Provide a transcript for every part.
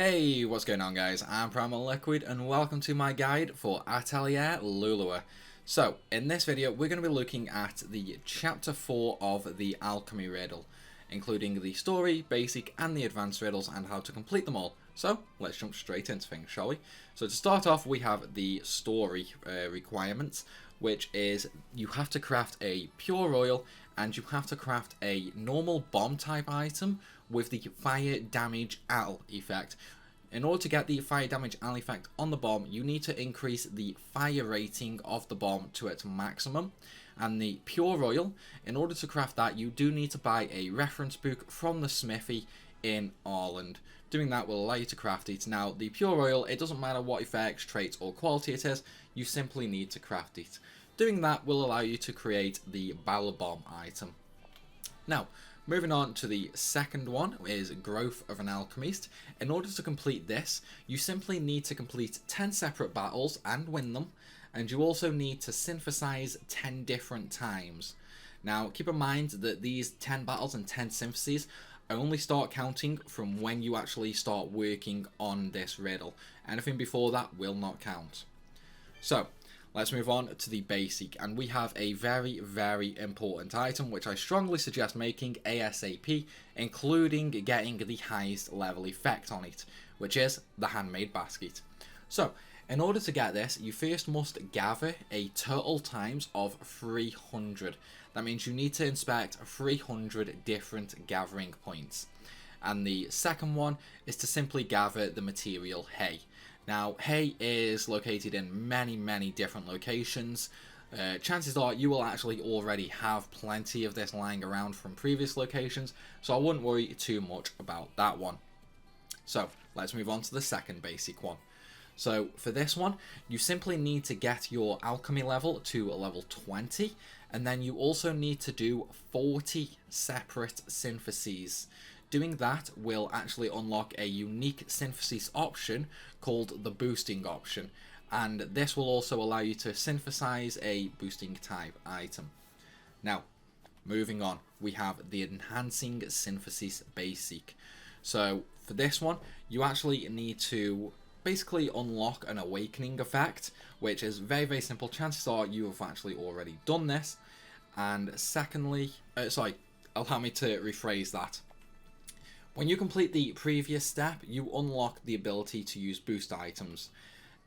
Hey, what's going on guys? I'm Primal Liquid and welcome to my guide for Atelier Lulua. So, in this video we're going to be looking at the chapter 4 of the Alchemyriddle, including the story, basic and the advanced riddles and how to complete them all. So, let's jump straight into things, shall we? So to start off we have the story requirements, which is you have to craft a pure oil and you have to craft a normal bomb type item with the fire damage al effect. In order to get the fire damage al effect on the bomb, you need to increase the fire rating of the bomb to its maximum. And the pure oil, in order to craft that, you do need to buy a reference book from the smithy in Arland. Doing that will allow you to craft it. Now, the pure oil, it doesn't matter what effects, traits or quality it is, you simply need to craft it. Doing that will allow you to create the barrel bomb item. Now, moving on to the second one is Growth of an Alchemist. In order to complete this, you simply need to complete 10 separate battles and win them, and you also need to synthesize 10 different times. Now, keep in mind that these 10 battles and 10 syntheses only start counting from when you actually start working on this riddle. Anything before that will not count. So, let's move on to the basic, and we have a very important item which I strongly suggest making ASAP, including getting the highest level effect on it, which is the Handmade Basket. So, in order to get this, you first must gather a total times of 300. That means you need to inspect 300 different gathering points. And the second one is to simply gather the material hay. Now, hay is located in many different locations. Chances are you will actually already have plenty of this lying around from previous locations, so I wouldn't worry too much about that one. So, let's move on to the second basic one. So, for this one, you simply need to get your alchemy level to a level 20, and then you also need to do 40 separate syntheses. Doing that will actually unlock a unique synthesis option called the boosting option, and this will also allow you to synthesize a boosting type item. Now, moving on, we have the enhancing synthesis basic. So for this one, you actually need to basically unlock an awakening effect, which is very simple. Chances are you have actually already done this. And secondly, allow me to rephrase that. When you complete the previous step, you unlock the ability to use boost items.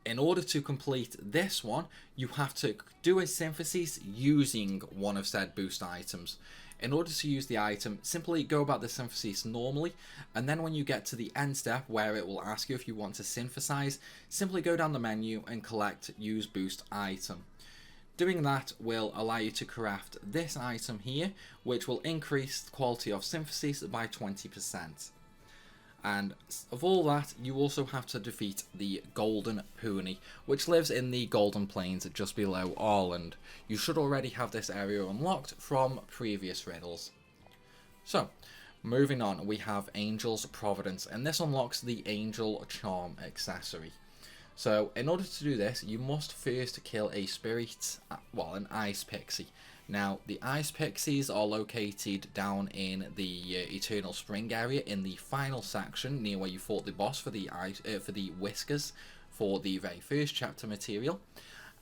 In order to complete this one, you have to do a synthesis using one of said boost items. In order to use the item, simply go about the synthesis normally, and then when you get to the end step where it will ask you if you want to synthesize, simply go down the menu and collect use boost item. Doing that will allow you to craft this item here, which will increase the quality of synthesis by 20%. And of all that, you also have to defeat the Golden Pony, which lives in the Golden Plains just below Arland. You should already have this area unlocked from previous riddles. So, moving on, we have Angel's Providence, and this unlocks the Angel Charm accessory. So, in order to do this, you must first kill a spirit, an ice pixie. Now, the ice pixies are located down in the Eternal Spring area in the final section, near where you fought the boss for the whiskers for the very first chapter material.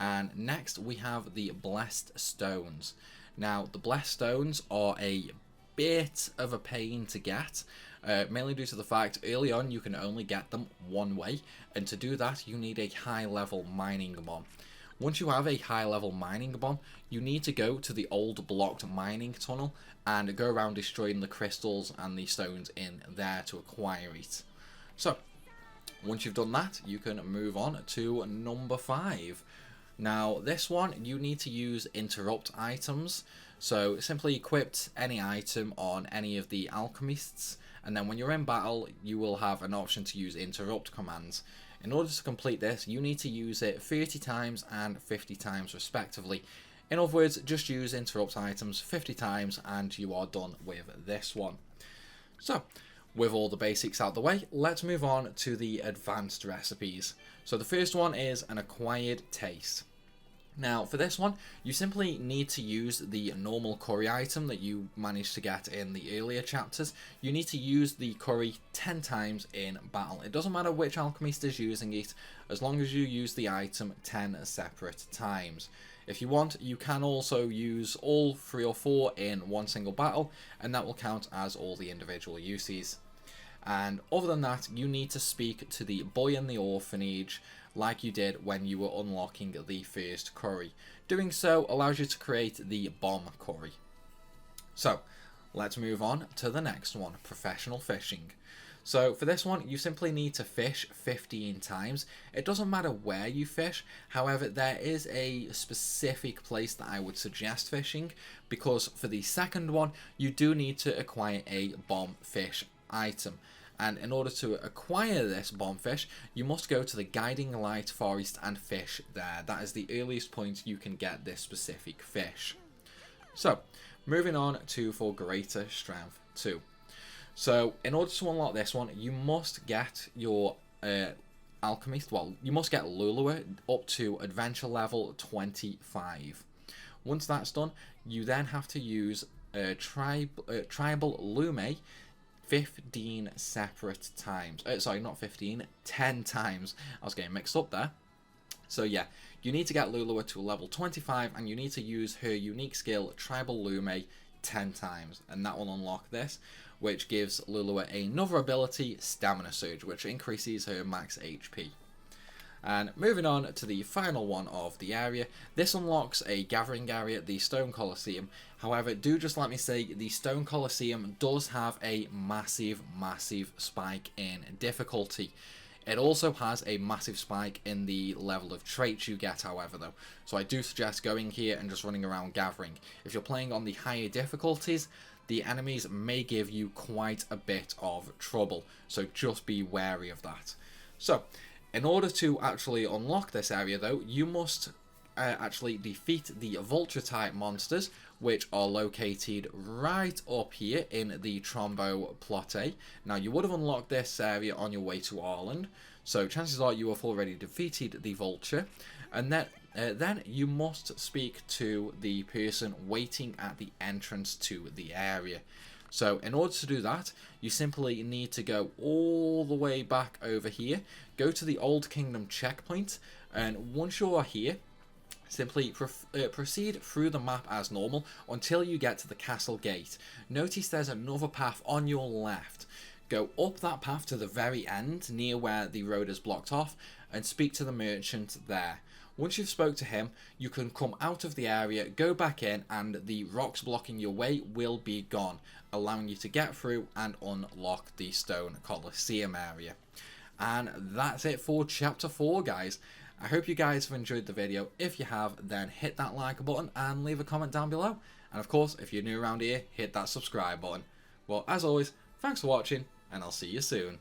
And next, we have the Blessed Stones. Now, the Blessed Stones are a bit of a pain to get, mainly due to the fact early on you can only get them one way, and to do that you need a high level mining bomb. Once you have a high level mining bomb, you need to go to the old blocked mining tunnel and go around destroying the crystals and the stones in there to acquire it. So, once you've done that, you can move on to number 5. Now, this one, you need to use interrupt items. So, simply equip any item on any of the alchemists, and then when you're in battle, you will have an option to use interrupt commands. In order to complete this, you need to use it 30 times and 50 times respectively. In other words, just use interrupt items 50 times and you are done with this one. So, with all the basics out the way, let's move on to the advanced recipes. So the first one is an acquired taste. Now for this one, you simply need to use the normal curry item that you managed to get in the earlier chapters. You need to use the curry 10 times in battle. It doesn't matter which alchemist is using it, as long as you use the item 10 separate times. If you want, you can also use all 3 or 4 in one single battle, and that will count as all the individual uses. And other than that, you need to speak to the boy in the orphanage like you did when you were unlocking the first curry. Doing so allows you to create the bomb curry. So let's move on to the next one, professional fishing. So for this one, you simply need to fish 15 times. It doesn't matter where you fish, however there is a specific place that I would suggest fishing, because for the second one you do need to acquire a bomb fish item. And in order to acquire this bombfish, you must go to the Guiding Light Forest and fish there. That is the earliest point you can get this specific fish. So, moving on to for Greater Strength 2. So, in order to unlock this one, you must get your Alchemist, well, you must get Lulua up to Adventure level 25. Once that's done, you then have to use Tribal Lume 15 separate times. Sorry, not 15, 10 times. I was getting mixed up there. So yeah, you need to get Lulua to level 25 and you need to use her unique skill Tribal Lume 10 times, and that will unlock this, which gives Lulua another ability, Stamina Surge, which increases her max HP. And moving on to the final one of the area, this unlocks a gathering area, the Stone Colosseum. However, do just let me say, the Stone Colosseum does have a massive spike in difficulty. It also has a massive spike in the level of traits you get, however, though. So I do suggest going here and just running around gathering. If you're playing on the higher difficulties, the enemies may give you quite a bit of trouble, so just be wary of that. So, in order to actually unlock this area though, you must actually defeat the vulture type monsters, which are located right up here in the Trombo Plotte. Now you would have unlocked this area on your way to Arland, so chances are you have already defeated the vulture. And then you must speak to the person waiting at the entrance to the area. So in order to do that, you simply need to go all the way back over here, go to the Old Kingdom checkpoint, and once you are here, simply proceed through the map as normal until you get to the castle gate. Notice there's another path on your left. Go up that path to the very end, near where the road is blocked off, and speak to the merchant there. Once you've spoke to him, you can come out of the area, go back in, and the rocks blocking your way will be gone, allowing you to get through and unlock the Stone Colosseum area. And that's it for Chapter 4, guys. I hope you guys have enjoyed the video. If you have, then hit that like button and leave a comment down below. And of course, if you're new around here, hit that subscribe button. Well, as always, thanks for watching, and I'll see you soon.